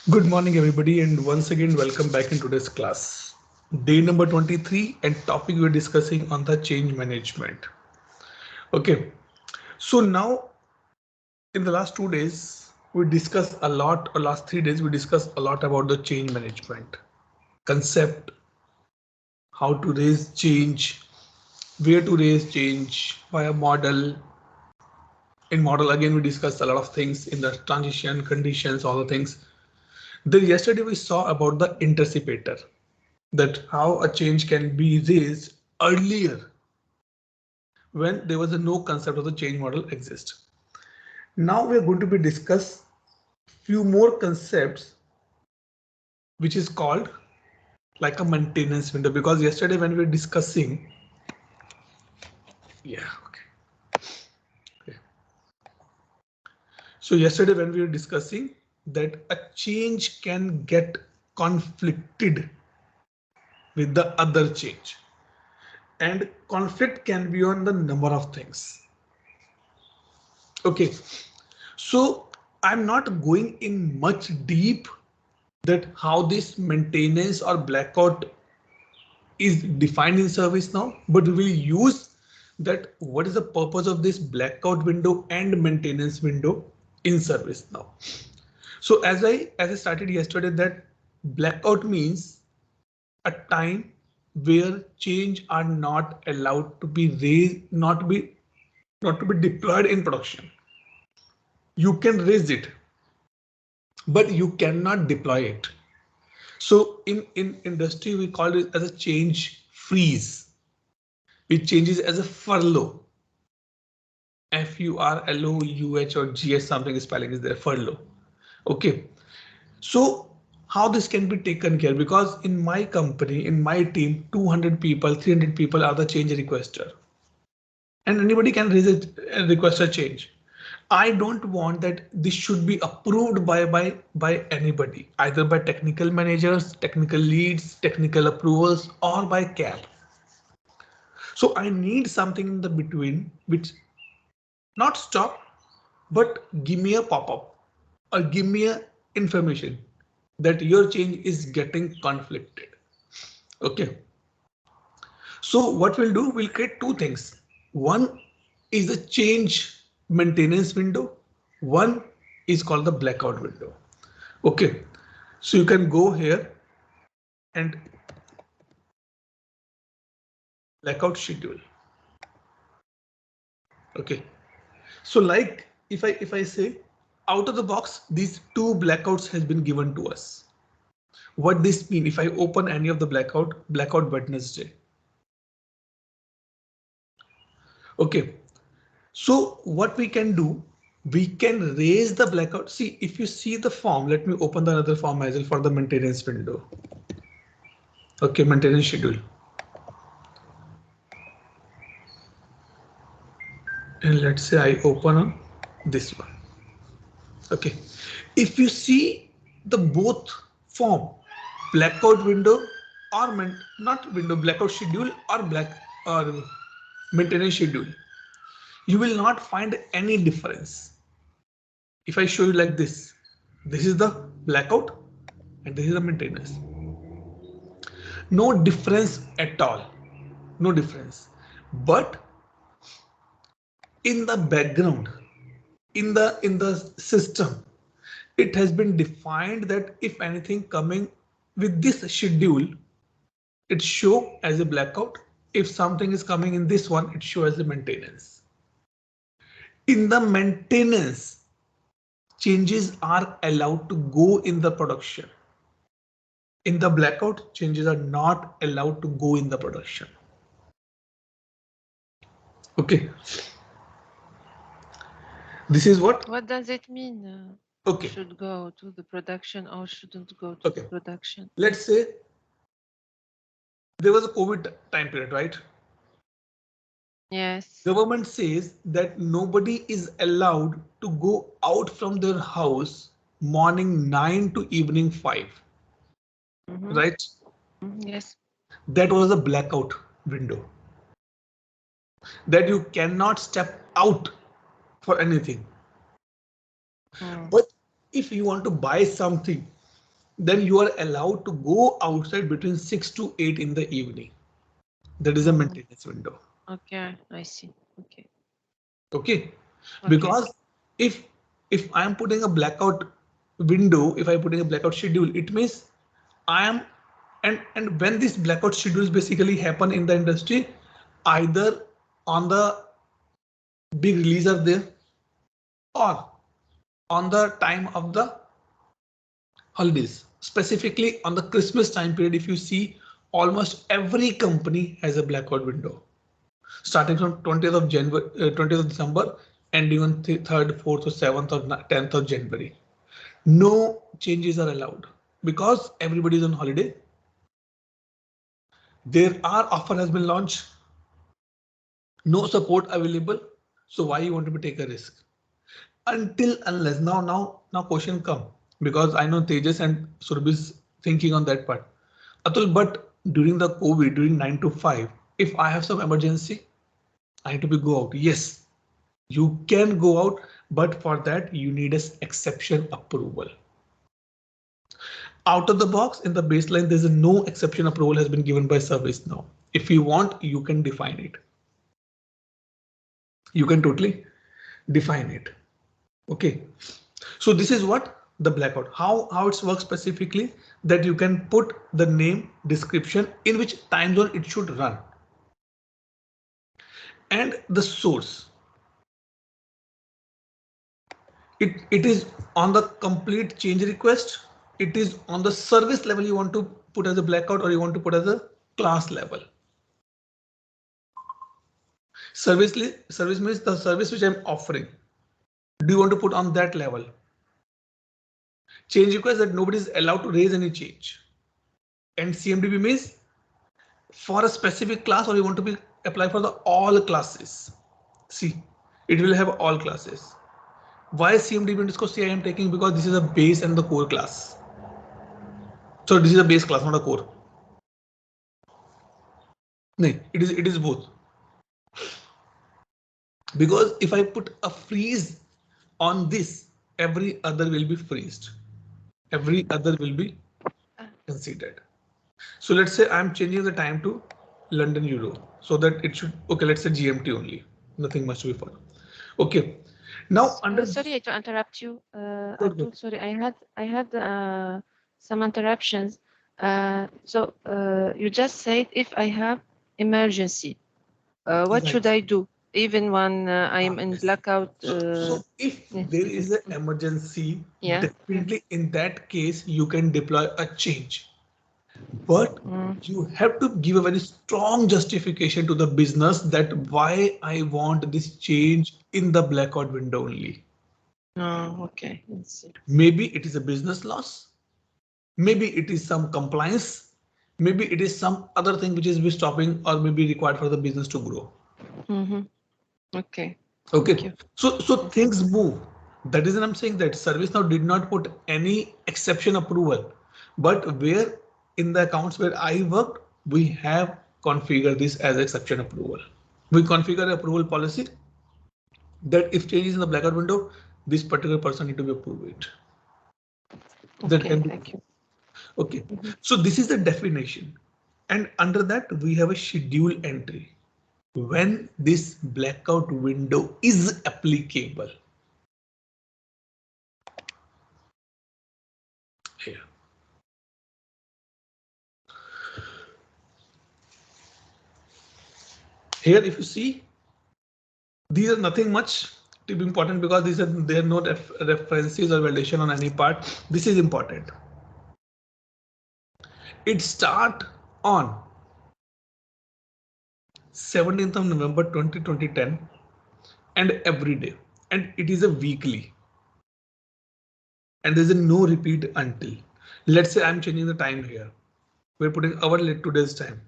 Good morning, everybody, and once again, welcome back in today's class. Day number 23, and topic we're discussing on the change management. Okay, so now in the last 2 days, we discussed a lot, or last 3 days, we discussed a lot about the change management concept, how to raise change, where to raise change, via model. In model, again, we discussed a lot of things in the transition conditions, all the things. Then yesterday we saw about the anticipator, that how a change can be raised earlier when there was a no concept of the change model exist. Now we are going to be discuss few more concepts which is called like a maintenance window, because yesterday when we were discussing, okay. So yesterday when we were discussing that a change can get conflicted with the other change, and conflict can be on the number of things. Okay, so I'm not going in much deep that how this maintenance or blackout is defined in ServiceNow, but we will use that what is the purpose of this blackout window and maintenance window in ServiceNow. So as I started yesterday, that blackout means a time where change are not allowed to be raised, not to be deployed in production. You can raise it, but you cannot deploy it. So in industry, we call it as a change freeze. It changes as a furlough. FURLOUH or GS, something spelling is there, furlough. Okay. So how this can be taken care, because in my company, in my team, 200 people, 300 people are the change requester. And anybody can raise a request a change. I don't want that this should be approved by anybody, either by technical managers, technical leads, technical approvals, or by CAP. So I need something in the between which not stop, but give me a pop-up or give me a information that your change is getting conflicted. Okay. So what we'll do, we'll create two things. One is the change maintenance window. One is called the blackout window. Okay. So you can go here and blackout schedule. Okay. So like if I say out of the box, these two blackouts has been given to us. What this mean if I open any of the blackout Wednesday. Okay. So what we can do, we can raise the blackout. See, if you see the form, let me open the another form as well for the maintenance window. Okay, maintenance schedule. And let's say I open on this one. Okay, if you see the both form, blackout window or not window, blackout schedule or maintenance schedule, you will not find any difference. If I show you like this is the blackout and this is the maintenance. No difference at all, no difference. But in the background, in the system, it has been defined that if anything coming with this schedule, it show as a blackout. If something is coming in this one, it shows as a maintenance. In the maintenance, changes are allowed to go in the production. In the blackout, changes are not allowed to go in the production. Okay. This is what? What does it mean? Okay. Should go to the production or shouldn't go to the production? Let's say there was a COVID time period, right? Yes. Government says that nobody is allowed to go out from their house morning 9 to evening 5. Right? Yes. That was a blackout window. That you cannot step out for anything. But if you want to buy something, then you are allowed to go outside between 6 to 8 in the evening. That is a maintenance window. Okay, I see. Okay. Okay, because if I am putting a blackout window, if I putting a blackout schedule, it means I am and when these blackout schedules basically happen in the industry, either on the big release are there or on the time of the holidays, specifically on the Christmas time period. If you see, almost every company has a blackout window starting from 20th of January, 20th of December, ending on 3rd, 4th, or 7th or 10th of January. No changes are allowed because everybody is on holiday. There are offer has been launched. No support available. So why you want to take a risk? Until unless now question come, because I know Tejas and Surbhi is thinking on that part. Atul, but during the COVID, during 9 to 5, if I have some emergency, I need to go out. Yes, you can go out, but for that you need an exception approval. Out of the box in the baseline, there's no exception approval has been given by service now. If you want, you can define it. You can totally define it. Okay, so this is what the blackout, how it works specifically, that you can put the name, description, in which time zone it should run, and the source. It is on the complete change request. It is on the service level you want to put as a blackout, or you want to put as a class level. Service means the service which I'm offering. Do you want to put on that level? Change request that nobody is allowed to raise any change. And CMDB means for a specific class, or you want to be apply for the all classes. See, it will have all classes. Why CMDB underscore C I am taking? Because this is a base and the core class. So this is a base class, not a core. No, it is both. Because if I put a freeze on this, every other will be freezed. Every other will be considered. So let's say I'm changing the time to London Euro, so that it should, okay, let's say GMT only, nothing much to be followed. Okay, now under sorry to interrupt you. Good. Sorry, I had some interruptions. So you just said if I have emergency, what should I do? Even when I am in blackout. So if there is an emergency, definitely in that case you can deploy a change. But you have to give a very strong justification to the business that why I want this change in the blackout window only. Oh, okay. Maybe it is a business loss. Maybe it is some compliance. Maybe it is some other thing which is be stopping or maybe required for the business to grow. Okay. Okay. So things move. That is what I'm saying, that ServiceNow did not put any exception approval, but where in the accounts where I worked, we have configured this as exception approval. We configure approval policy that if changes in the blackout window, this particular person need to be approved it. That can be. Thank you. Okay, so this is the definition, and under that we have a schedule entry when this blackout window is applicable. Here. Here, if you see, these are nothing much to be important because these are there are no references or validation on any part. This is important. It start on 17th of November 2010 and every day, and it is a weekly. And there's a no repeat until. Let's say I'm changing the time here. We're putting our today's time.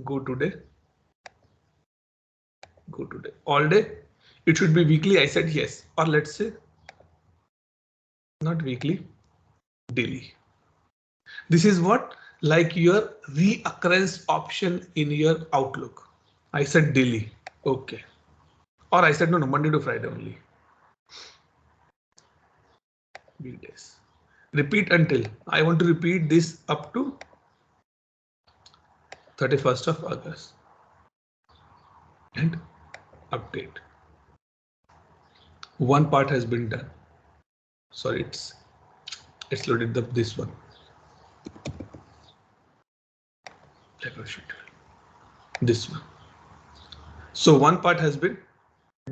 Go today. Go today. All day. It should be weekly. I said yes. Or let's say not weekly, daily. This is what like your reoccurrence option in your Outlook. I said daily. Okay. Or I said no, Monday to Friday only. Weekdays. repeat until I want to repeat this up to 31st of August and update. One part has been done. Sorry, it's loaded this one. Blackout schedule. This one. So one part has been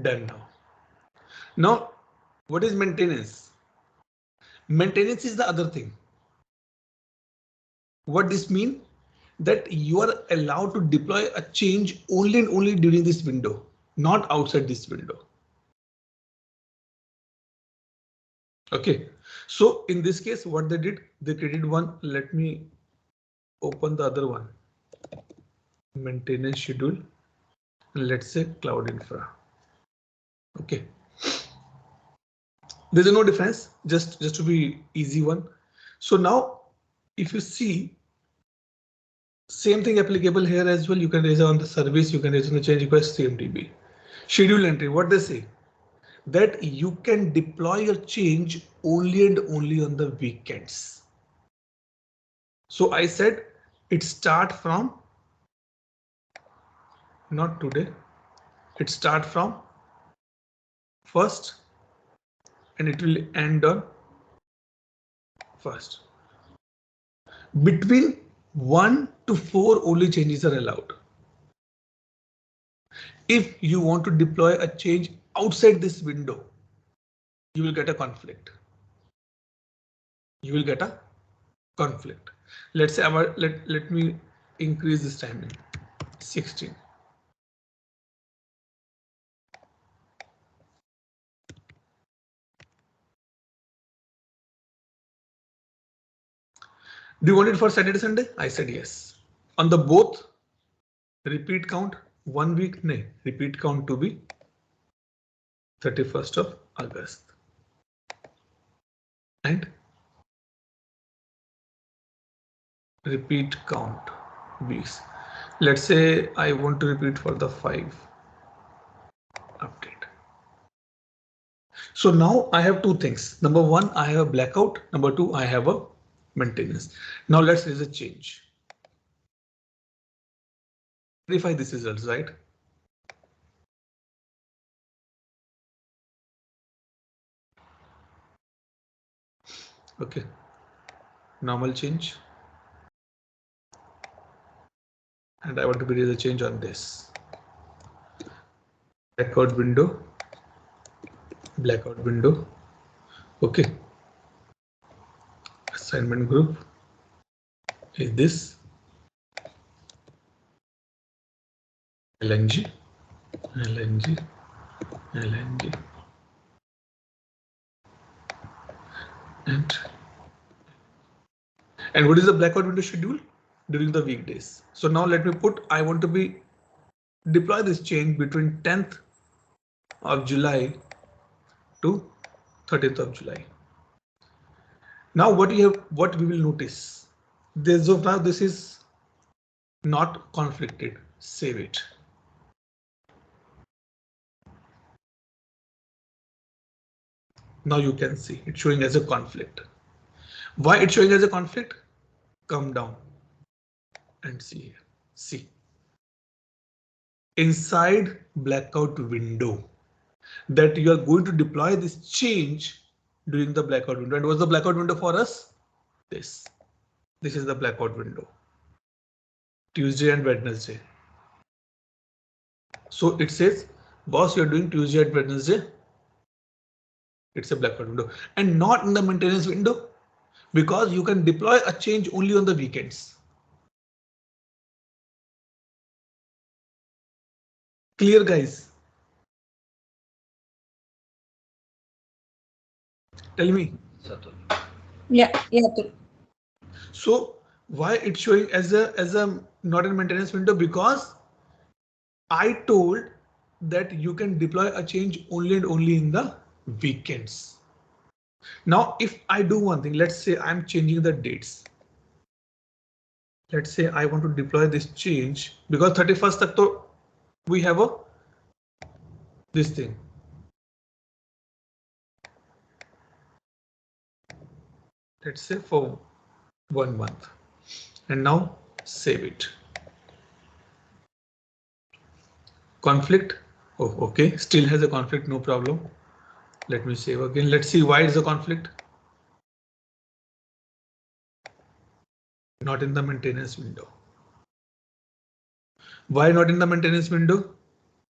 done now. Now, what is maintenance? Maintenance is the other thing. What this means? That you are allowed to deploy a change only and only during this window, not outside this window. Okay, so in this case, what they did, they created one. Let me open the other one. Maintenance schedule. Let's say cloud infra. Okay. There's no difference, just to be easy one. So now, if you see, same thing applicable here as well. You can raise on the service, you can raise on the change request, CMDB. Schedule entry, what they say? That you can deploy your change only and only on the weekends. So I said it start from, not today, it start from first and it will end on first. Between 1 to 4 only changes are allowed. If you want to deploy a change outside this window, you will get a conflict. You will get a conflict. Let's say let me increase this timing 16. Do you want it for Saturday, Sunday? I said yes. On the both, repeat count 1 week, nay, repeat count to be 31st of August. And repeat count weeks. Let's say I want to repeat for the 5 update. So now I have two things. Number one, I have a blackout. Number two, I have a maintenance. Now let's raise a change. Verify this results, right? Okay. Normal change. And I want to raise a change on this. Blackout window. Blackout window. Okay. Assignment group is this. LNG. LNG. LNG. And what is the blackout window schedule? During the weekdays. So now let me put, I want to deploy this change between 10th of July to 30th of July. Now what we will notice, as of now this is not conflicted. Save it. Now you can see it's showing as a conflict. Why it's showing as a conflict? Come down and see here. See. Inside blackout window that you are going to deploy this change during the blackout window. And what's the blackout window for us? This is the blackout window. Tuesday and Wednesday. So it says, boss, you're doing Tuesday and Wednesday. It's a blackout window and not in the maintenance window because you can deploy a change only on the weekends. Clear, guys? Tell me. Yeah. So why it's showing as a not in maintenance window? Because I told that you can deploy a change only and only in the weekends. Now, if I do one thing, let's say I'm changing the dates. Let's say I want to deploy this change because 31st tak to we have this thing. let's say for 1 month, and now save it. Conflict. Oh, okay, still has a conflict, no problem. Let me save again. Let's see why it's a conflict. Not in the maintenance window. Why not in the maintenance window?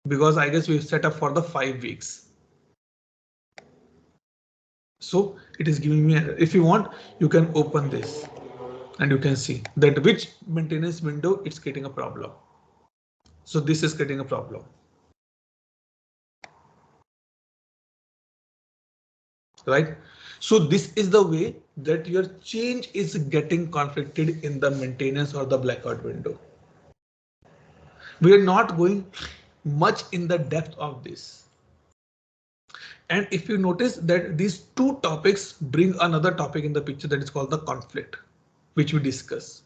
Because I guess we've set up for the 5 weeks. So it is giving me, if you want, you can open this and you can see that which maintenance window it's getting a problem. So this is getting a problem. Right? So this is the way that your change is getting conflicted in the maintenance or the blackout window. We are not going much in the depth of this. And if you notice that these two topics bring another topic in the picture that is called the conflict, which we discuss.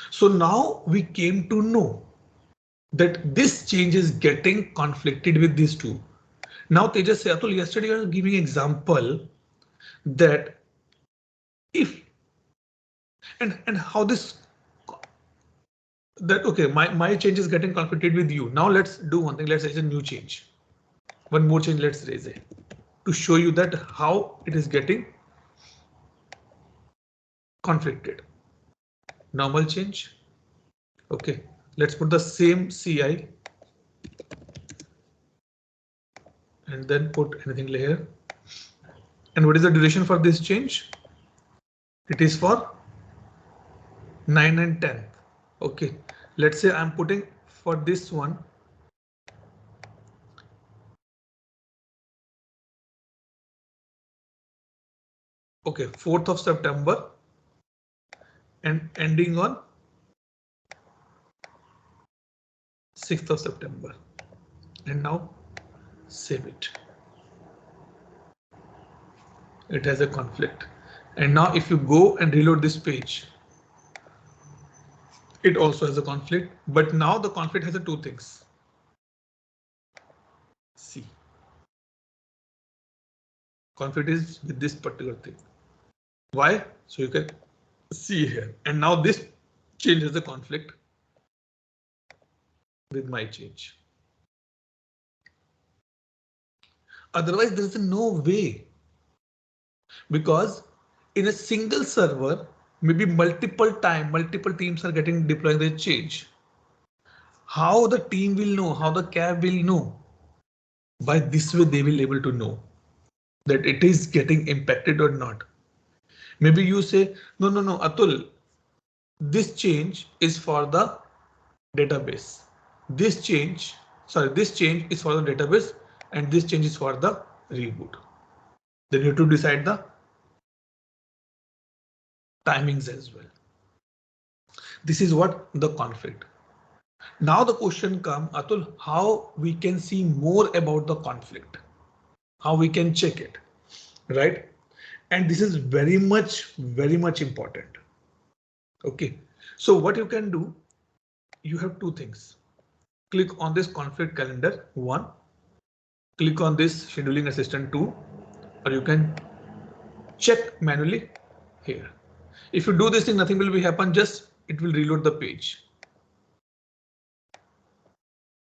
So now we came to know that this change is getting conflicted with these two. Now Tejas said, Atul, yesterday you were giving example that if and how this that okay, my change is getting conflicted with you. Now let's do one thing. Let's raise a new change. One more change. Let's raise it to show you that how it is getting conflicted. Normal change. OK, let's put the same CI and then put anything layer. And what is the duration for this change? It is for 9 and 10. OK, let's say I'm putting for this one. OK, 4th of September and ending on 6th of September. And now save it. It has a conflict. And now if you go and reload this page, it also has a conflict. But now the conflict has a two things. See. Conflict is with this particular thing. Why? So you can see here. And now this change has a conflict with my change. Otherwise, there is no way. Because in a single server, maybe multiple teams are getting deploying their change. How the team will know, how the cab will know? By this way, they will be able to know that it is getting impacted or not. Maybe you say, no, Atul, this change is for the database. This change is for the database and this change is for the reboot. Then you have to decide the timings as well. This is what the conflict. Now the question comes, Atul, how we can see more about the conflict, how we can check it, right? And this is very much important. OK, so what you can do, you have two things. Click on this conflict calendar 1, click on this scheduling assistant 2, or you can check manually here. If you do this thing, nothing will happen, just it will reload the page.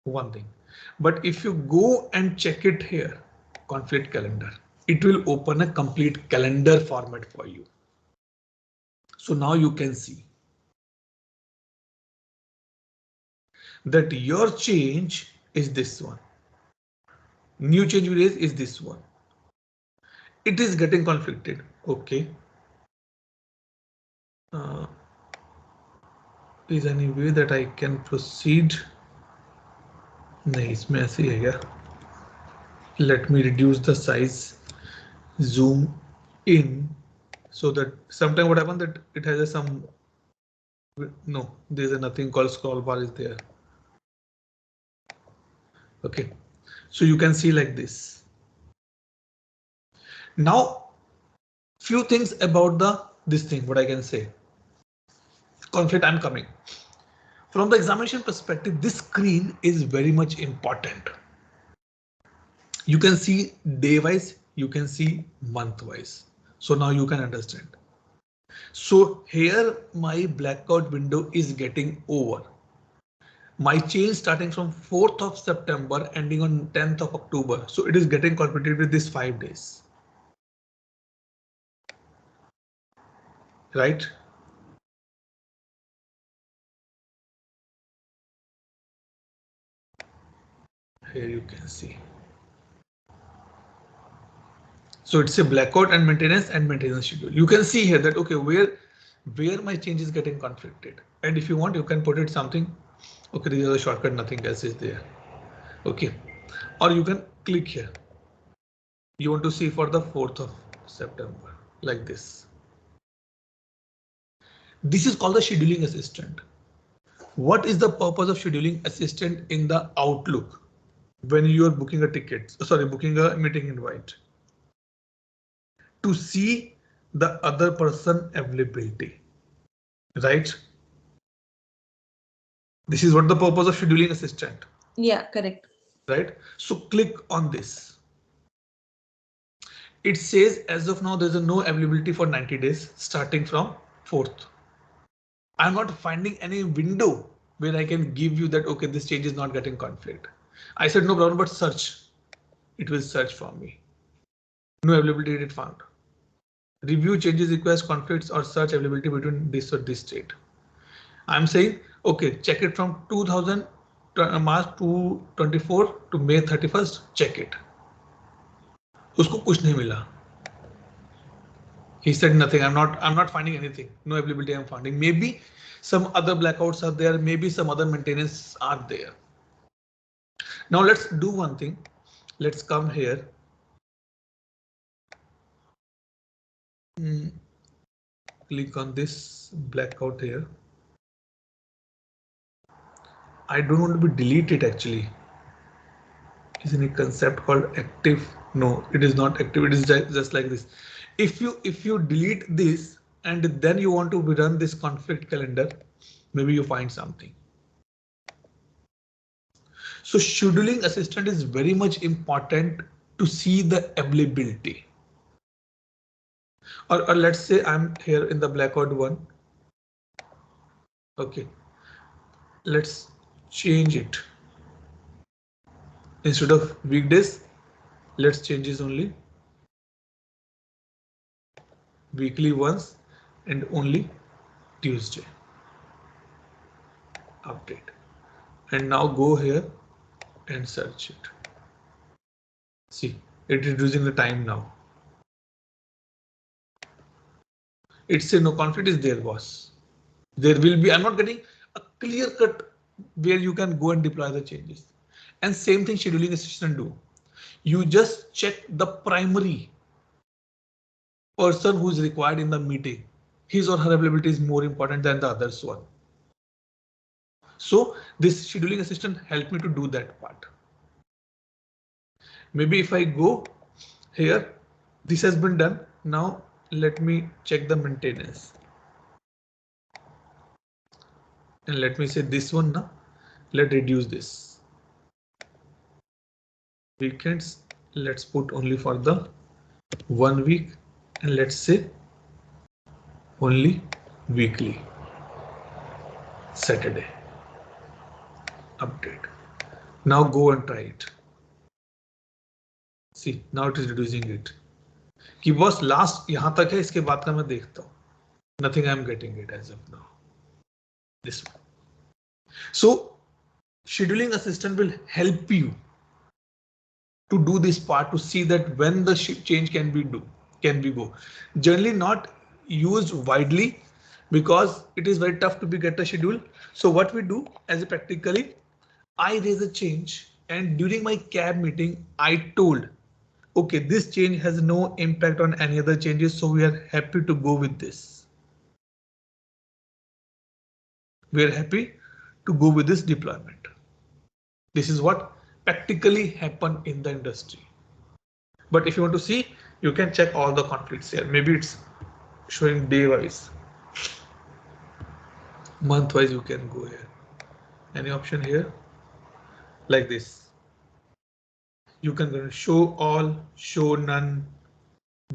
One thing. But if you go and check it here, conflict calendar, it will open a complete calendar format for you. So now you can see that your change is this one. New change we raise is this one. It is getting conflicted. OK. Is any way that I can proceed? नहीं इसमें ऐसे ही है क्या? Let me reduce the size, zoom in, so that sometimes what happens that it has some. No, there is nothing called scroll bar is there. OK, so you can see like this. Now, few things about this thing. What I can say. Conflict. I'm coming. From the examination perspective, this screen is very much important. You can see day wise, you can see month wise. So now you can understand. So here my blackout window is getting over. My change starting from 4th of September ending on 10th of October. So it is getting completed with this 5 days. Right? Here you can see. So it's a blackout and maintenance schedule. You can see here that okay, where my change is getting conflicted. And if you want, you can put it something. Okay, this is a shortcut, nothing else is there. Okay, or you can click here. You want to see for the 4th of September like this. This is called the scheduling assistant. What is the purpose of scheduling assistant in the Outlook when you are booking a ticket? Sorry, booking a meeting invite. To see the other person availability, right? This is what the purpose of scheduling assistant. Yeah, correct. Right? So click on this. It says as of now, there's no availability for 90 days starting from 4th. I'm not finding any window where I can give you that, okay, this change is not getting conflict. I said no problem, but search. It will search for me. No availability it found. Review changes requires conflicts or search availability between this or this date. I'm saying, okay, check it from 2000 March 2024 to May 31st. Check it. उसको कुछ नहीं मिला. He said nothing. I'm not finding anything. No availability I'm finding. Maybe some other blackouts are there. Maybe some other maintenance are there. Now let's do one thing. Let's come here. Click on this blackout here. I don't want to be deleted actually. Is in a concept called active. No, it is not active. It is just like this. If you delete this and then you want to run this conflict calendar, maybe you find something. So scheduling assistant is very much important to see the availability. Or let's say I'm here in the blackout one. Okay, let's change it. Instead of weekdays, let's change it only weekly once and only Tuesday. Update. And now go here and search it. See, it is using the time now. It's a no conflict is there, boss. There will be, I'm not getting a clear cut where you can go and deploy the changes. And same thing scheduling assistant do. You just check the primary person who is required in the meeting. His or her availability is more important than the others one. So this scheduling assistant helped me to do that part. Maybe if I go here, this has been done. Now let me check the maintenance. And let me say this one now. Let's reduce this. Weekends, let's put only for the 1 week and let's say only weekly. Saturday. Update. Now go and try it. See, now it is reducing it. कि बस last यहां तक है, इसके बाद का मैं देखता हूं. Nothing I'm getting it as of now. This one. So scheduling assistant will help you to do this part to see that when the change can be go. Generally not used widely because it is very tough to get a schedule. So what we do as a practically, I raise a change and during my cab meeting, I told, okay, this change has no impact on any other changes. So we are happy to go with this. We are happy to go with this deployment. This is what practically happen in the industry. But if you want to see, you can check all the conflicts here. Maybe it's showing day wise, month wise. You can go here. Any option here like this. You can go show all, show none,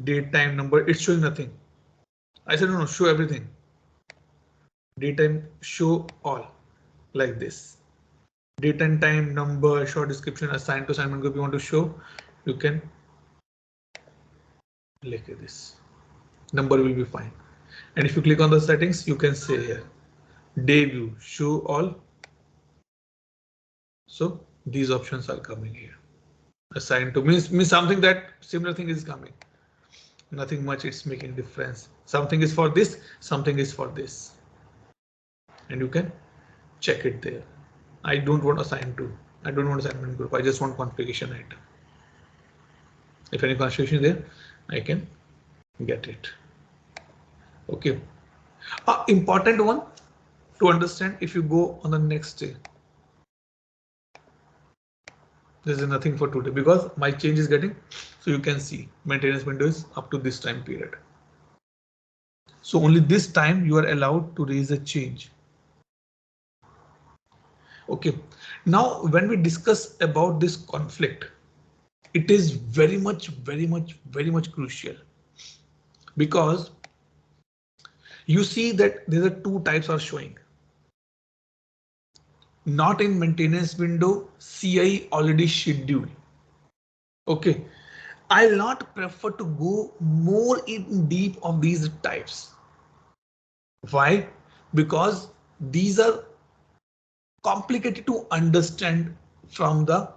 Date time number, it's showing nothing. I said no, show everything. Date time, show all, like this. Date and time, number, short description, assigned to assignment group you want to show, you can click this. Number will be fine. And if you click on the settings, you can say here, day view, show all. So these options are coming here. Assigned to means something that similar thing is coming. Nothing much, it's making difference. Something is for this, something is for this. And you can check it there. I don't want assign to. I don't want assignment group. I just want configuration item. If any configuration there, I can get it. Okay. Important one to understand, if you go on the next day, there is nothing for today because my change is getting, so you can see maintenance window is up to this time period. So only this time you are allowed to raise a change. Okay, now when we discuss about this conflict, it is very much crucial, because you see that there are two types are showing. Not in maintenance window, CI already scheduled. Okay, I'll not prefer to go more in deep of these types. Why? Because these are complicated to understand from the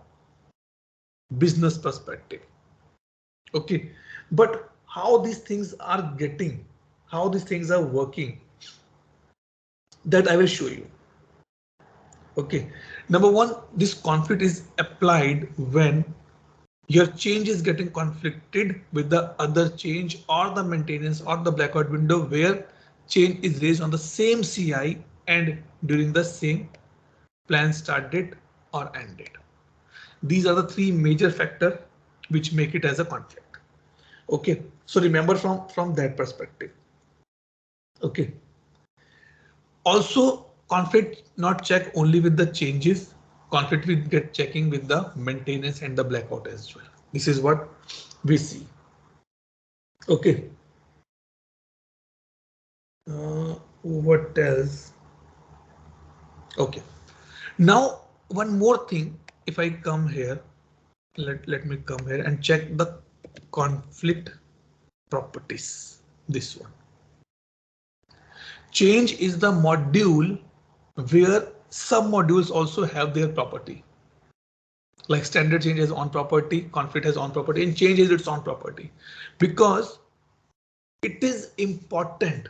business perspective. Okay, but how these things are getting, how these things are working, that I will show you. Okay, number one, this conflict is applied when your change is getting conflicted with the other change or the maintenance or the blackout window where change is raised on the same CI and during the same plan start date or end date. These are the three major factors which make it as a conflict. Okay, so remember from that perspective. Okay. Also, conflict not check only with the changes. Conflict will get checking with the maintenance and the blackout as well. This is what we see. Okay. What else? Okay. Now, one more thing. If I come here, let me come here and check the conflict properties. This one. Change is the module where some modules also have their property. Like standard change has on property, conflict has on property, and change is its own property. Because it is important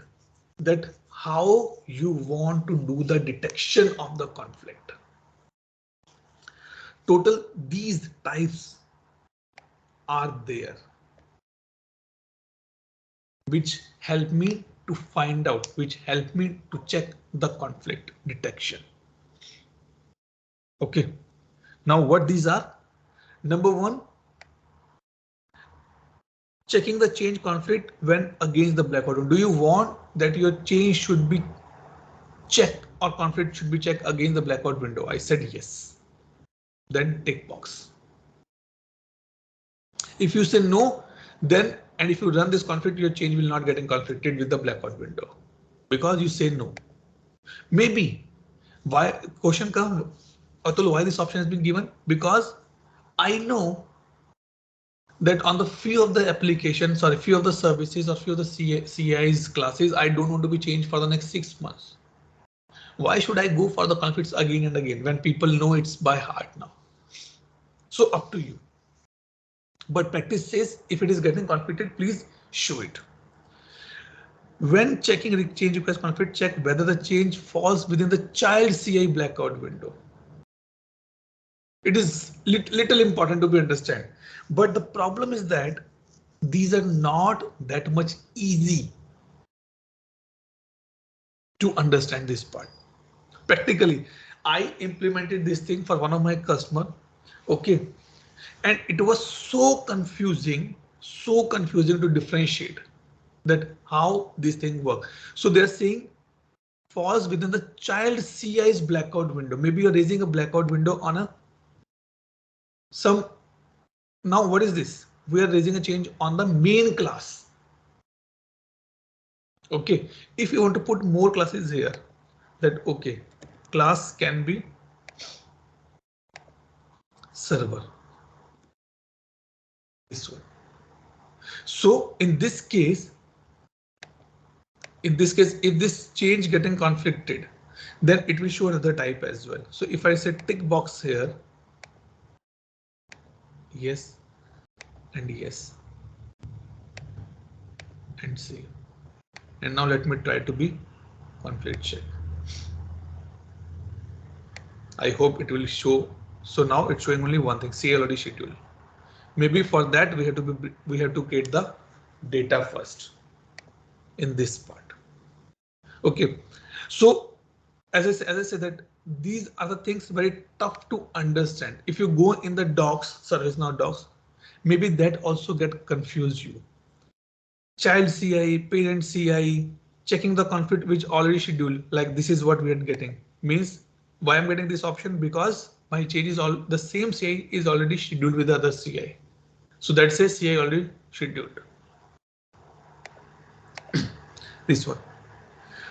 that how you want to do the detection of the conflict. Total, these types are there, which help me to find out, which help me to check the conflict detection. Okay, now what these are? Number one, checking the change conflict when against the blackout. Do you want that your change should be checked or conflict should be checked against the blackout window? I said yes. Then tick box. If you say no, then and if you run this conflict, your change will not get conflicted with the blackout window because you say no. Maybe why question comes, Atul, why this option has been given? Because I know that on the few of the applications, sorry, few of the services or few of the CI's classes, I don't want to be changed for the next 6 months. Why should I go for the conflicts again and again when people know it's by heart now? So up to you. But practice says if it is getting conflicted, please show it. When checking change request conflict, check whether the change falls within the child CI blackout window. It is little important to be understand. But the problem is that these are not that much easy to understand this part. Practically, I implemented this thing for one of my customer. Okay. And it was so confusing to differentiate that how this thing works. So they're saying falls within the child CI's blackout window. Maybe you're raising a blackout window on a some. Now what is this? we are raising a change on the main class. Okay, if you want to put more classes here, that okay, class can be server. This one. So in this case, if this change getting conflicted, then it will show another type as well. So if I say tick box here, yes, and yes, and save. And now let me try to be conflict check. I hope it will show. So now it's showing only one thing, CI already scheduled. Maybe for that we have to create the data first in this part. Okay, so as I said that these are the things very tough to understand. If you go in the docs, ServiceNow docs, maybe that also get confused you. Child CI, parent CI, checking the conflict which already scheduled, like this is what we are getting. Means why I'm getting this option, because my change is all the same CI is already scheduled with the other CI. So that says CI already scheduled. This one.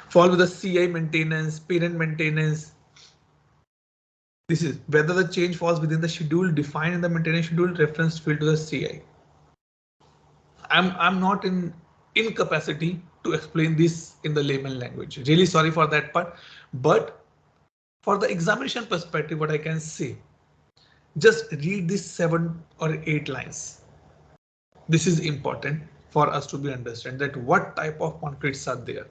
Follow with the CI maintenance, parent maintenance. This is whether the change falls within the schedule defined in the maintenance schedule, reference field to the CI. I'm not in incapacity to explain this in the layman language. Really sorry for that part, but for the examination perspective, what I can say, just read these 7 or 8 lines. This is important for us to be understand that what type of conflicts are there.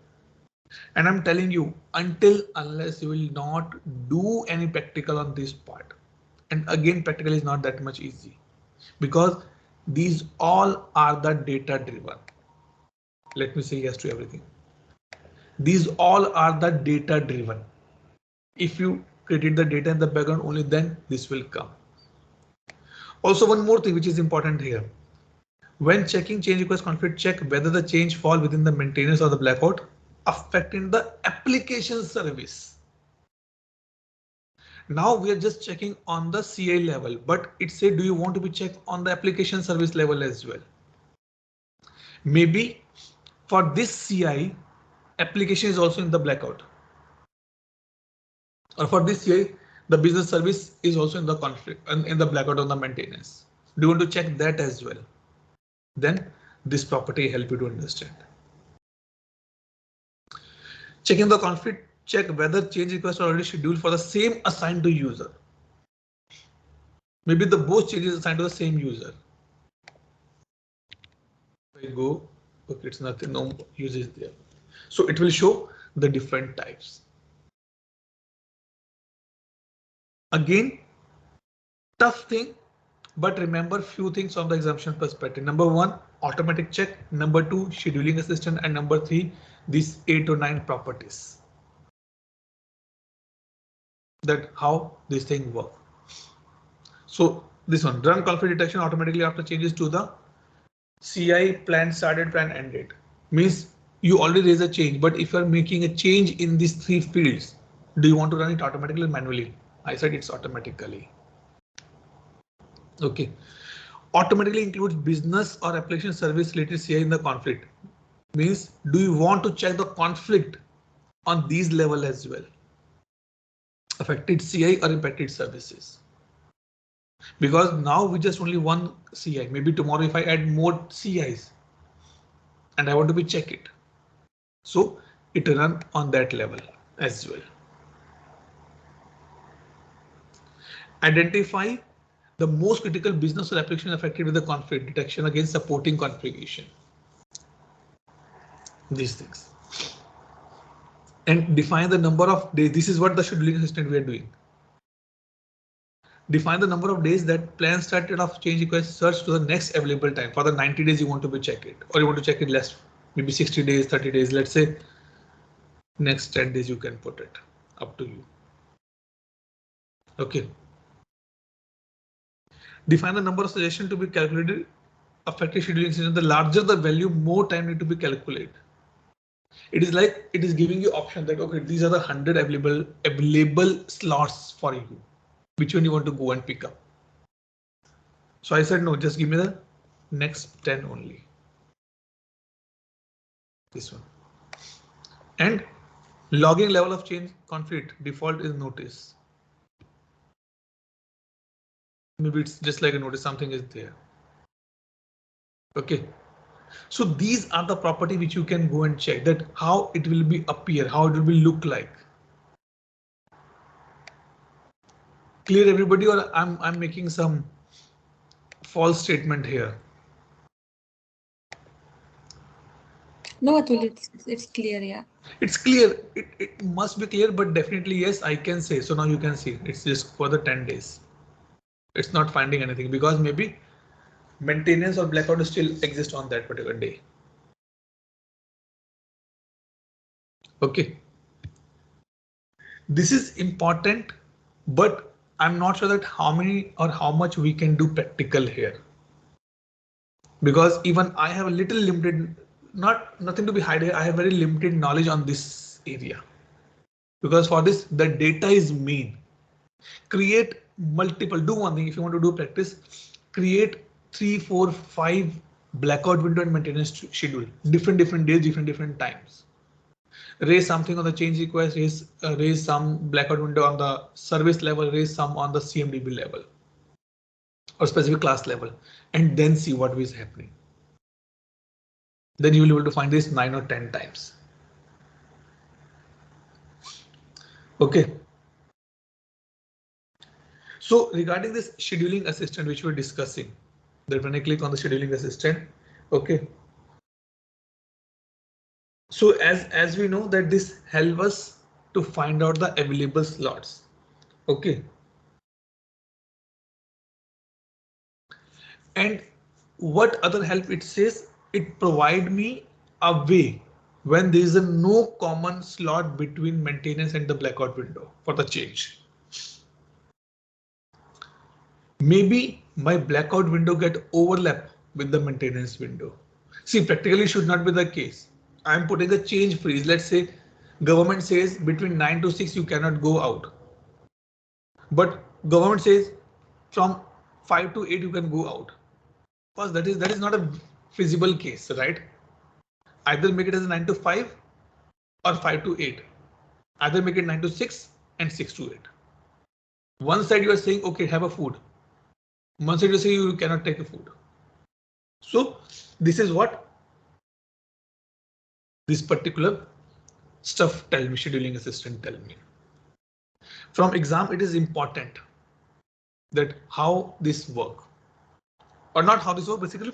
And I'm telling you, unless you will not do any practical on this part. And again, practical is not that much easy because these all are the data driven. Let me say yes to everything. These all are the data driven. If you created the data in the background, only then this will come. Also, one more thing which is important here. When checking change request conflict, check whether the change fall within the maintenance or the blackout affecting the application service. Now we are just checking on the CI level, but it said, do you want to be checked on the application service level as well? Maybe for this CI, application is also in the blackout. Or for this CI, the business service is also in the conflict and in the blackout on the maintenance. Do you want to check that as well? Then this property help you to understand. Checking the conflict, check whether change requests are already scheduled for the same assigned to user. Maybe the both changes assigned to the same user. I go, okay, it's nothing, no usage there. So it will show the different types. Again, tough thing, but remember few things from the exemption perspective. Number 1, automatic check. Number 2, scheduling assistant. And number 3, these 8 or 9 properties. That how this thing work. So this one, run conflict detection automatically after changes to the CI plan started, plan ended. Means you already raise a change, but if you are making a change in these 3 fields, do you want to run it automatically or manually? I said it's automatically. Okay. Automatically includes business or application service related CI in the conflict. Means do you want to check the conflict on these level as well? Affected CI or impacted services. Because now we just only one CI. Maybe tomorrow if I add more CIs and I want to be check it. So it run on that level as well. Identify the most critical business or application affected with the conflict detection against supporting configuration. These things. And define the number of days. This is what the scheduling assistant we are doing. Define the number of days that plan started of change request search to the next available time. For the 90 days you want to be check it, or you want to check it less, maybe 60 days, 30 days. Let's say next 10 days you can put it, up to you. Okay. Define the number of suggestions to be calculated affected scheduling system. The larger the value, more time need to be calculated. It is like it is giving you option that okay, these are the 100 available slots for you. Which one you want to go and pick up? So I said no, just give me the next 10 only. This one. And logging level of change conflict default is notice. Maybe it's just like a notice, something is there. Okay. So these are the property which you can go and check that how it will be appear, how it will be look like. Clear everybody, or I'm making some false statement here? No, Atul, it's clear, yeah. It's clear. It must be clear, but definitely yes, I can say. So now you can see it's just for the 10 days. It's not finding anything because maybe maintenance or blackout still exist on that particular day. Okay. This is important, but I'm not sure that how many or how much we can do practical here. Because even I have a little limited, nothing to be hidden. I have very limited knowledge on this area. Because for this, the data is main. Create multiple, do one thing if you want to do practice, create 3, 4, 5 blackout window and maintenance schedule, different days, different times. Raise something on the change request, raise some blackout window on the service level, raise some on the CMDB level or specific class level, and then see what is happening. Then you will be able to find this 9 or 10 times. Okay. So regarding this scheduling assistant, which we're discussing, that when I click on the scheduling assistant, okay. So as we know that this helps us to find out the available slots. Okay. And what other help it says, it provide me a way when there is a no common slot between maintenance and the blackout window for the change. Maybe my blackout window get overlap with the maintenance window. See, practically should not be the case. I'm putting a change freeze. Let's say government says between 9 to 6 you cannot go out. But government says from 5 to 8 you can go out. First, that is not a feasible case, right? Either make it as a 9 to 5 or 5 to 8. Either make it 9 to 6 and 6 to 8. One side you are saying, okay, have a food. One side you say you cannot take a food. So this is what this particular stuff tell me, scheduling assistant tell me. From exam, it is important that how this work or not how this work, basically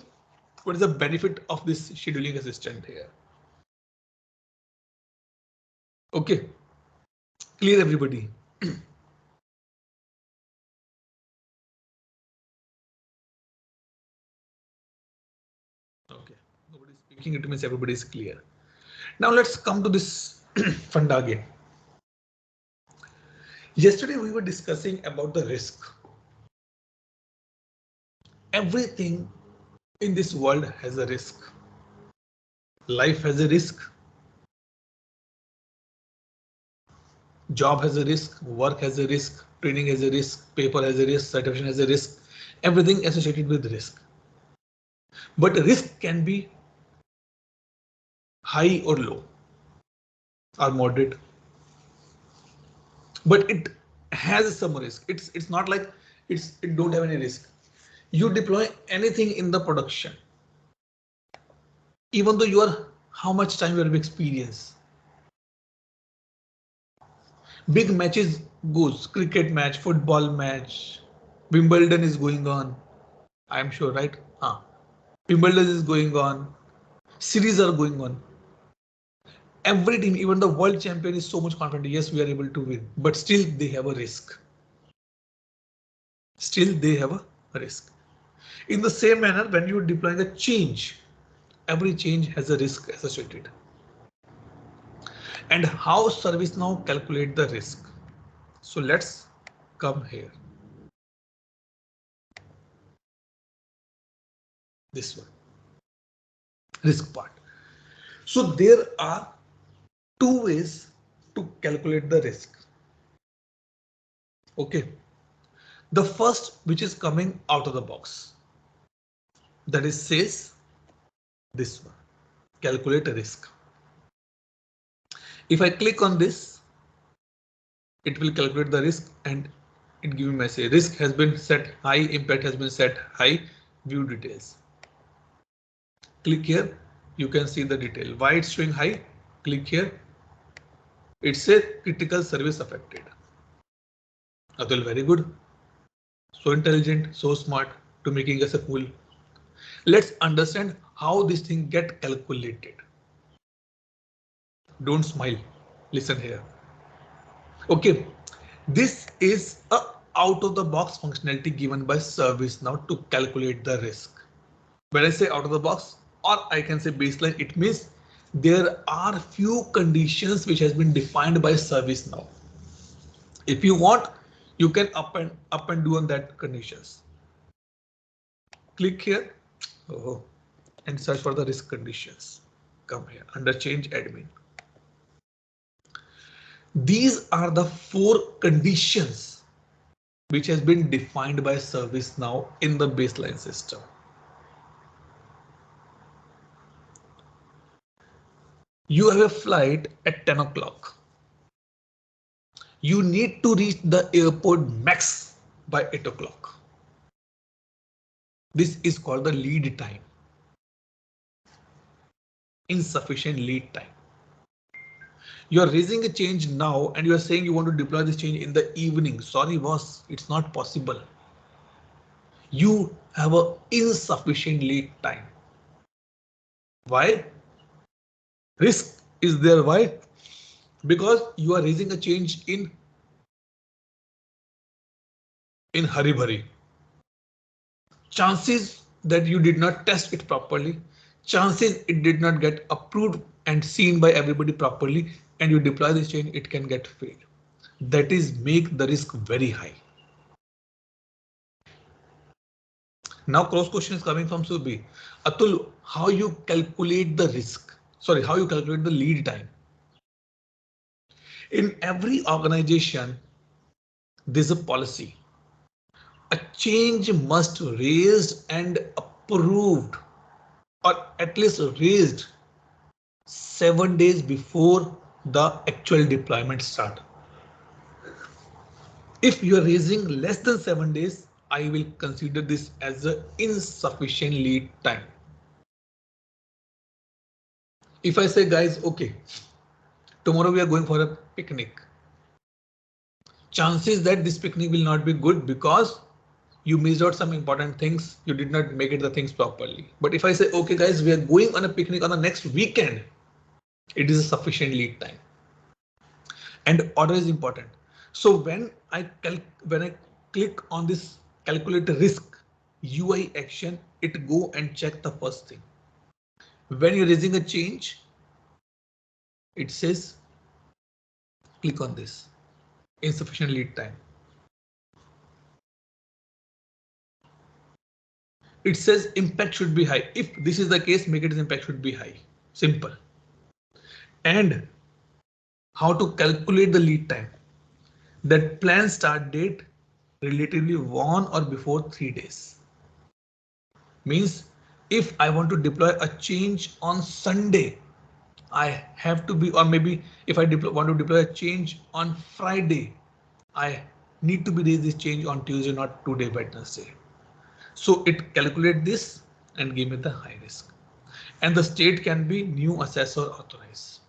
what is the benefit of this scheduling assistant here. Okay, clear everybody. Okay, nobody is speaking, it means everybody is clear. Now let's come to this funda again. Yesterday we were discussing about the risk. Everything in this world has a risk. Life has a risk. Job has a risk, work has a risk, training has a risk, paper has a risk, certification has a risk, everything associated with risk. But risk can be high or low or moderate. But it has some risk. It's not like it don't have any risk. You deploy anything in the production, even though you are how much time you have experience. Big matches goes, cricket match, football match, Wimbledon is going on. I'm sure, right? Wimbledon is going on. Series are going on. Every team, even the world champion, is so much confident. Yes, we are able to win, but still they have a risk. Still they have a risk. In the same manner, when you are deploying a change, every change has a risk associated. And how ServiceNow calculate the risk? So let's come here. This one, risk part. So there are two ways to calculate the risk. Okay. The first, which is coming out of the box. that is says this one, calculate a risk. If I click on this, it will calculate the risk and it gives me a message. Risk has been set high, impact has been set high, view details. Click here, you can see the detail. Why it's showing high? Click here. It says critical service affected. Atul, very good. So intelligent, so smart to making us a fool. Let's understand how this thing get calculated. Don't smile. Listen here. Okay, this is a out of the box functionality given by ServiceNow to calculate the risk. When I say out of the box, or I can say baseline, it means there are few conditions which has been defined by ServiceNow. If you want, you can up and do on that conditions. Click here and search for the risk conditions. Come here under change admin. These are the 4 conditions which has been defined by ServiceNow in the baseline system. You have a flight at 10 o'clock. You need to reach the airport max by 8 o'clock. This is called the lead time. Insufficient lead time. You are raising a change now and you are saying you want to deploy this change in the evening. Sorry, boss, it's not possible. You have an insufficient lead time. Why? Risk is there. Why? Because you are raising a change in hurry bari. Chances that you did not test it properly, chances it did not get approved and seen by everybody properly, and you deploy this change, it can get failed. That is make the risk very high. Now cross question is coming from Subhi. Atul, how you calculate the risk? Sorry, how you calculate the lead time? In every organization, there's a policy. A change must raised and approved, or at least raised 7 days before the actual deployment start. If you are raising less than 7 days, I will consider this as an insufficient lead time. If I say, guys, okay, tomorrow we are going for a picnic. Chances that this picnic will not be good because you missed out some important things. You did not make it the things properly. But if I say, okay, guys, we are going on a picnic on the next weekend, it is a sufficient lead time. And order is important. So when I click on this calculate risk UI action, it go and check the first thing. When you're raising a change, it says click on this insufficient lead time. It says impact should be high. If this is the case, make it as impact should be high. Simple. And how to calculate the lead time? That plan start date relatively 1 or before 3 days. Means if I want to deploy a change on Sunday, I have to be, or maybe if I want to deploy a change on Friday, I need to be raised this change on Tuesday, not today, Wednesday. So it calculate this and give me the high risk. And the state can be new, assess or authorize.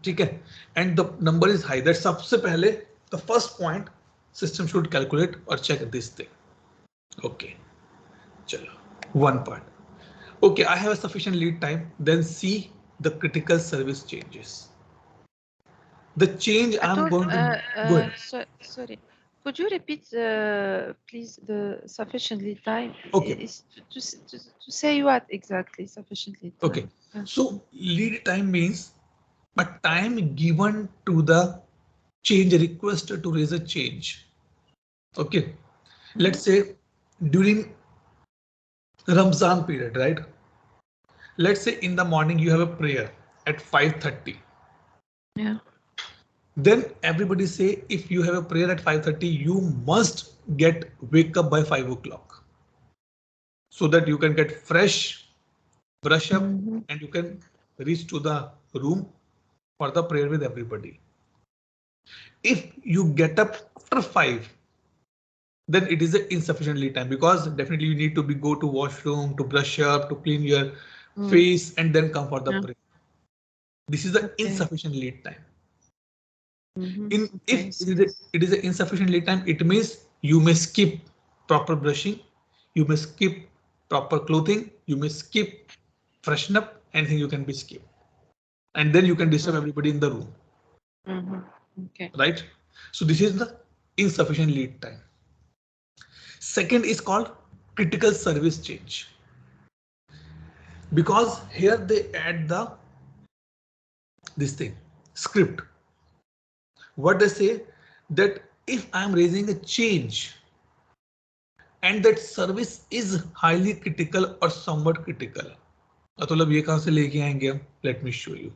Okay, and the number is high. That's सबसे पहले the first point system should calculate or check this thing. Okay, चलो one part. Okay, I have a sufficient lead time. Then see the critical service changes. The change I'm going to go ahead. Sorry. Could you repeat, please, the sufficient lead time? Okay. Is to say what exactly sufficient lead time? Okay, so lead time means a time given to the change request to raise a change. Okay, let's say during Ramzan period, right? Let's say in the morning you have a prayer at 5:30. Yeah. Then everybody say if you have a prayer at 5:30, you must wake up by 5 o'clock. so that you can get fresh, brush up, Mhm. and you can reach to the room for the prayer with everybody. If you get up after 5, then it is an insufficient lead time, because definitely you need to go to washroom, to brush up, to clean your face, and then come for the Yeah. prayer. This is the Okay. insufficient lead time. Okay. If it is an insufficient lead time, it means you may skip proper brushing, you may skip proper clothing, you may skip freshen up, anything you can be skipped, and then you can disturb everybody in the room. Okay. Right? So this is the insufficient lead time. Second is called critical service change, because here they add this thing script. What they say, that if I'm raising a change and that service is highly critical or somewhat critical, मतलब ये कहां से लेके आएंगे हम? Let me show you.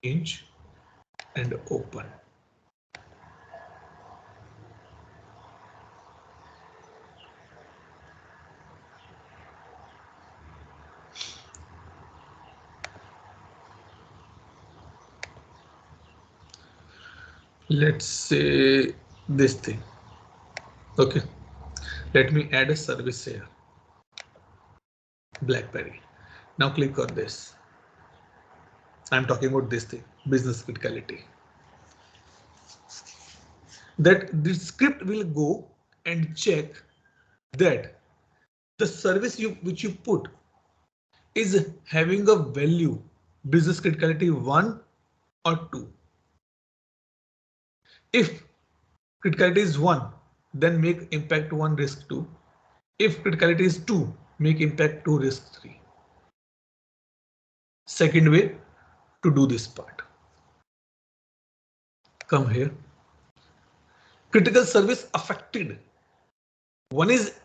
Change and open. Let's say this thing. Okay, let me add a service here. BlackBerry. Now click on this. I'm talking about this thing, business criticality. That the script will go and check that the service which you put is having a value, business criticality 1 or 2. If criticality is 1, then make impact 1 risk 2. If criticality is 2, make impact 2 risk 3. Second way to do this part. Come here. Critical service affected. One is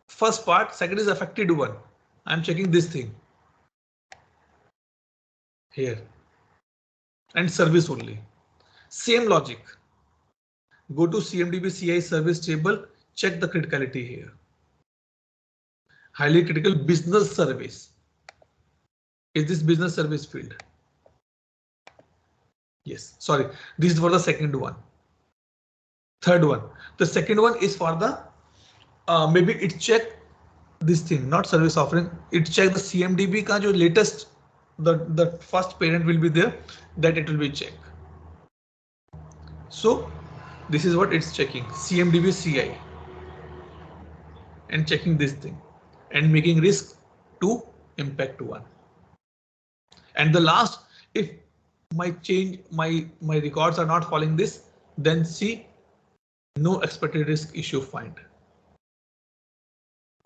first part, second is affected one. I'm checking this thing here and service only. Same logic. Go to CMDB CI service table, check the criticality here. Highly critical business service. Is this business service field? Yes, sorry, this is for the second one. Third one. The second one is for the maybe it check this thing, not service offering. It check the CMDB ka jo latest, the first parent will be there, that it will be checked. So this is what it's checking, CMDB CI, and checking this thing and making risk to impact 1. And the last, if my records are not following this, then see no expected risk issue find.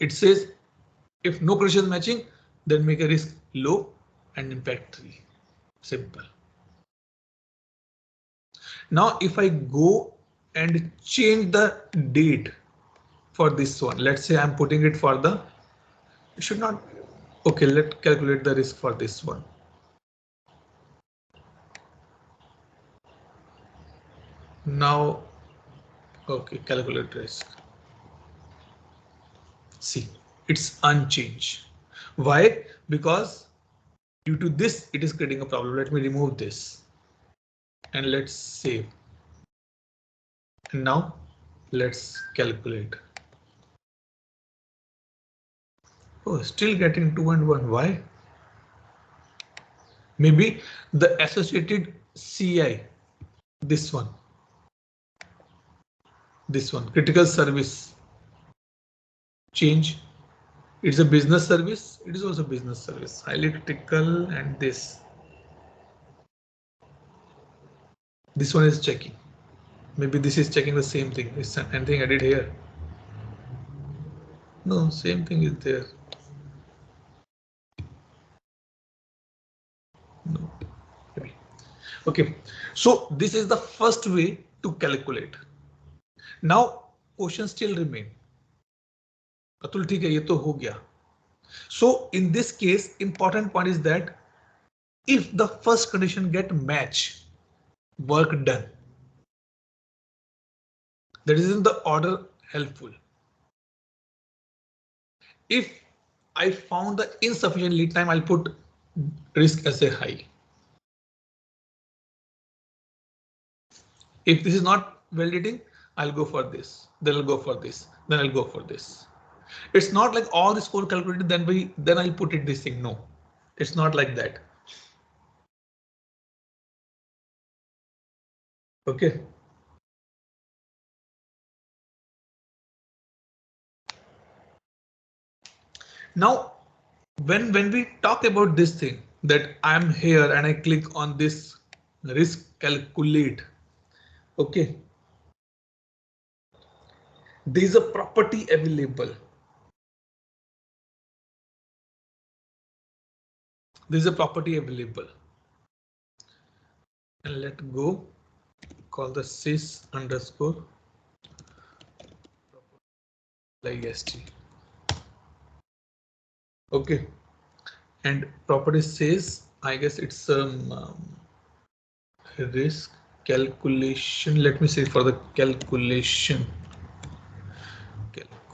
It says if no condition matching, then make a risk low and impact 3. Simple. Now if I go and change the date for this one, let's say I'm putting it for the, it should not, okay, let's calculate the risk for this one. Now, okay, calculate risk. See, it's unchanged. Why? Because due to this, it is creating a problem. Let me remove this and let's save. And now let's calculate. Oh, still getting 2 and 1. Why? Maybe the associated CI, this one, critical service change. It's a business service. It is also business service, highly critical, and this one is checking. Maybe this is checking the same thing. Is anything added here? No, same thing is there. No. Maybe. Okay, so this is the first way to calculate. Now question still remain. Atul ठीक है, ये तो हो गया. So in this case, important point is that if the first condition get match, work done. That is in the order helpful. if I found the insufficient lead time, I'll put risk as a high. If this is not validating, I'll go for this, then I'll go for this, then I'll go for this. It's not like all the score calculated, then I'll put it this thing. No, it's not like that. Okay. Now, when we talk about this thing that I'm here and I click on this risk calculate. Okay. There is a property available. There's a property available. And let go. Call the sys underscore list. Okay. And property says, I guess it's risk calculation. Let me say for the calculation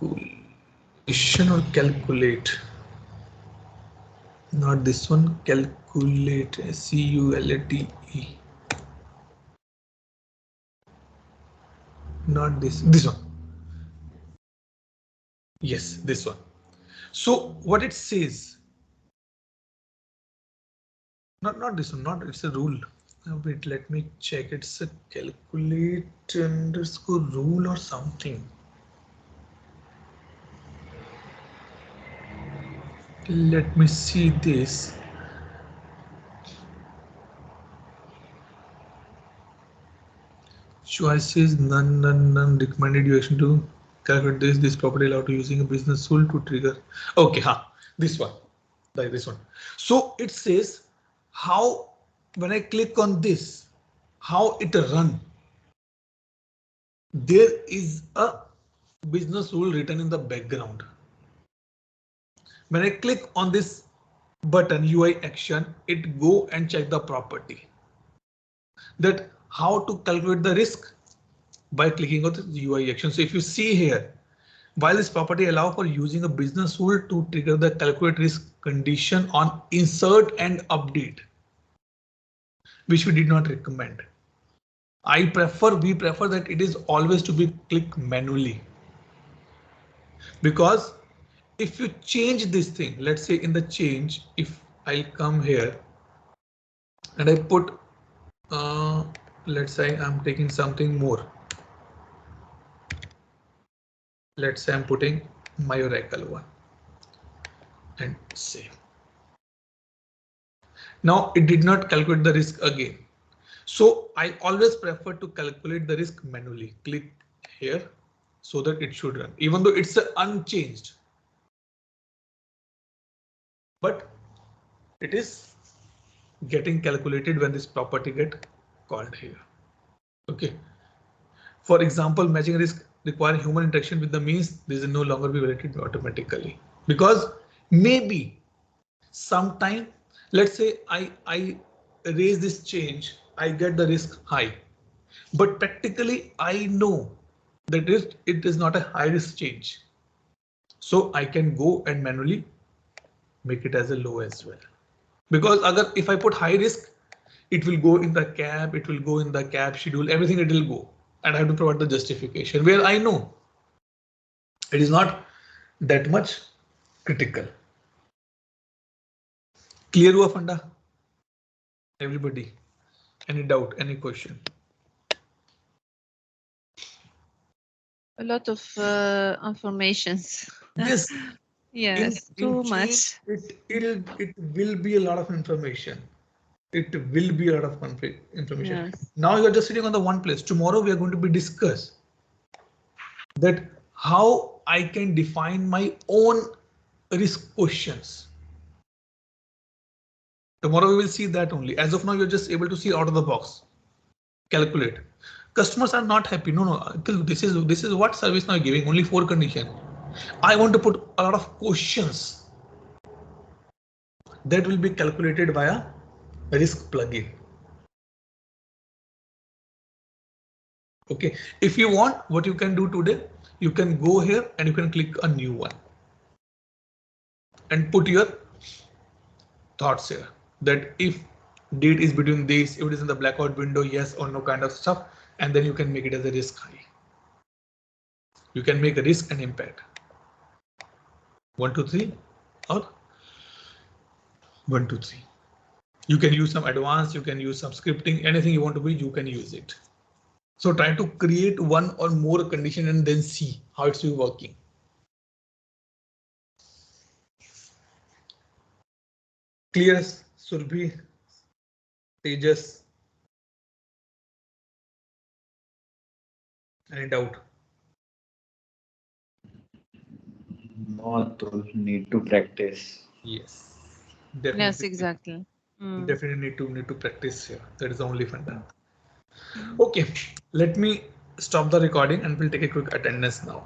or calculate. Not this one, calculate, CULATE. Not this one. Yes, this one. So what it says, not this one, not it's a rule. Wait, let me check. It's a calculate underscore rule or something. Let me see this. Choices none recommended you action to calculate this property allowed to using a business tool to trigger. Okay, this one, like this one. So it says how when I click on this, how it run. There is a business rule written in the background. When I click on this button UI action, it go and check the property. That how to calculate the risk by clicking on the UI action. So if you see here, while this property allow for using a business rule to trigger the calculate risk condition on insert and update, which we did not recommend. We prefer that it is always to be clicked manually. Because if you change this thing, let's say in the change, if I'll come here and I put, let's say I'm taking something more. Let's say I'm putting my Oracle one and save. Now it did not calculate the risk again. So I always prefer to calculate the risk manually. Click here so that it should run, even though it's unchanged. But it is getting calculated when this property get called here. Okay. For example, matching risk require human interaction with the means this is no longer be validated automatically, because maybe sometime, let's say I raise this change, I get the risk high, but practically I know that it is not a high risk change. So I can go and manually make it as a low as well. Because if I put high risk, it will go in the cap, it will go in the cap schedule, everything it will go. And I have to provide the justification where I know it is not that much critical. Clear hua funda? Everybody? Any doubt, any question? A lot of informations. Yes. Yes, too much. It will be a lot of information. It will be a lot of information. Yes. Now you are just sitting on the one place. Tomorrow we are going to be discuss that how I can define my own risk questions. Tomorrow we will see that only. As of now, you're just able to see out of the box. Calculate. Customers are not happy. No. This is what service now giving. Only 4 conditions. I want to put a lot of questions that will be calculated via risk plugin. Okay. If you want, what you can do today, you can go here and you can click a new one. and put your thoughts here that if date is between this, if it is in the blackout window, yes or no kind of stuff, and then you can make it as a risk high. You can make a risk and impact. 1, 2, 3 or 1, 2, 3. You can use some advanced, you can use some scripting, anything you want to be, you can use it. So try to create one or more condition and then see how it's working. Clear, Surbhi, Tejas? Any doubt? No, to need to practice. Yes. Definitely. Yes, exactly. Definitely need to practice here. That is the only fun. Okay, let me stop the recording and we'll take a quick attendance now.